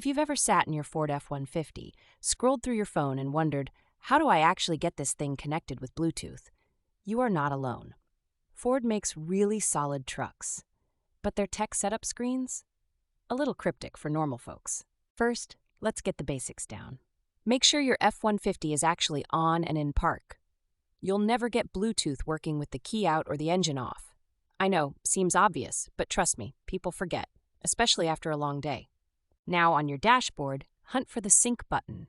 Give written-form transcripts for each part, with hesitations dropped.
If you've ever sat in your Ford F-150, scrolled through your phone and wondered, how do I actually get this thing connected with Bluetooth? You are not alone. Ford makes really solid trucks, but their tech setup screens? A little cryptic for normal folks. First, let's get the basics down. Make sure your F-150 is actually on and in park. You'll never get Bluetooth working with the key out or the engine off. I know, seems obvious, but trust me, people forget, especially after a long day. Now on your dashboard, hunt for the sync button.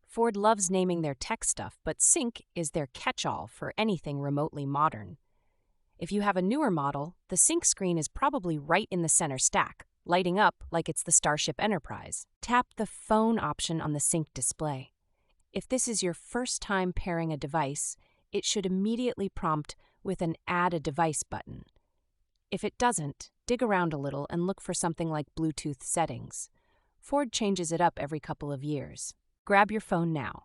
Ford loves naming their tech stuff, but sync is their catch-all for anything remotely modern. If you have a newer model, the sync screen is probably right in the center stack, lighting up like it's the Starship Enterprise. Tap the phone option on the sync display. If this is your first time pairing a device, it should immediately prompt with an Add a Device button. If it doesn't, dig around a little and look for something like Bluetooth settings. Ford changes it up every couple of years. Grab your phone now.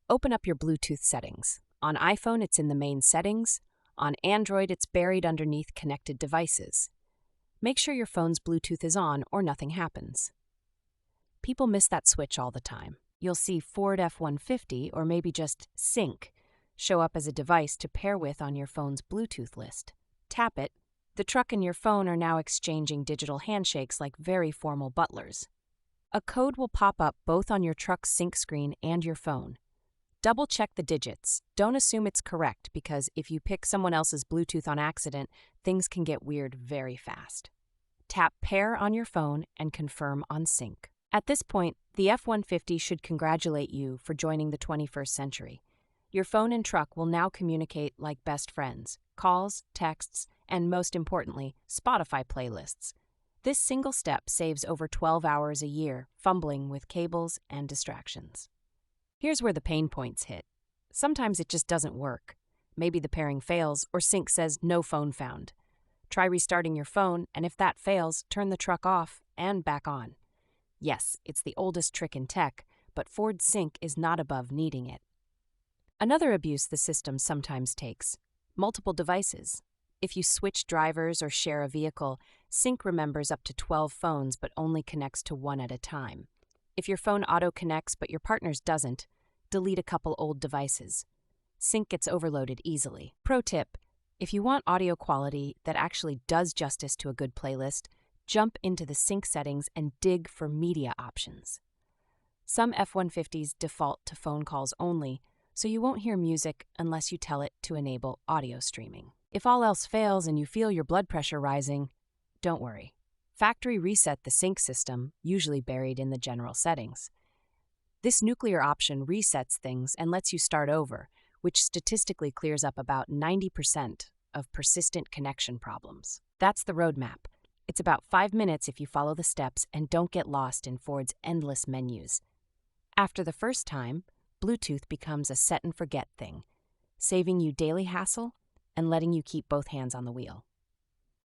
Open up your Bluetooth settings. On iPhone, it's in the main settings. On Android, it's buried underneath connected devices. Make sure your phone's Bluetooth is on or nothing happens. People miss that switch all the time. You'll see Ford F-150 or maybe just Sync show up as a device to pair with on your phone's Bluetooth list. Tap it. The truck and your phone are now exchanging digital handshakes like very formal butlers. A code will pop up both on your truck's sync screen and your phone. Double-check the digits. Don't assume it's correct because if you pick someone else's Bluetooth on accident, things can get weird very fast. Tap Pair on your phone and confirm on sync. At this point, the F-150 should congratulate you for joining the 21st century. Your phone and truck will now communicate like best friends, calls, texts, and most importantly, Spotify playlists. This single step saves over 12 hours a year fumbling with cables and distractions. Here's where the pain points hit. Sometimes it just doesn't work. Maybe the pairing fails or sync says no phone found. Try restarting your phone, and if that fails, turn the truck off and back on. Yes, it's the oldest trick in tech, but Ford Sync is not above needing it. Another abuse the system sometimes takes: multiple devices. If you switch drivers or share a vehicle, Sync remembers up to 12 phones but only connects to one at a time. If your phone auto-connects but your partner's doesn't, delete a couple old devices. Sync gets overloaded easily. Pro tip: if you want audio quality that actually does justice to a good playlist, jump into the sync settings and dig for media options. Some F-150s default to phone calls only, so you won't hear music unless you tell it to enable audio streaming. If all else fails and you feel your blood pressure rising, don't worry. Factory reset the sync system, usually buried in the general settings. This nuclear option resets things and lets you start over, which statistically clears up about 90% of persistent connection problems. That's the roadmap. It's about 5 minutes if you follow the steps and don't get lost in Ford's endless menus. After the first time, Bluetooth becomes a set-and-forget thing, saving you daily hassle and letting you keep both hands on the wheel.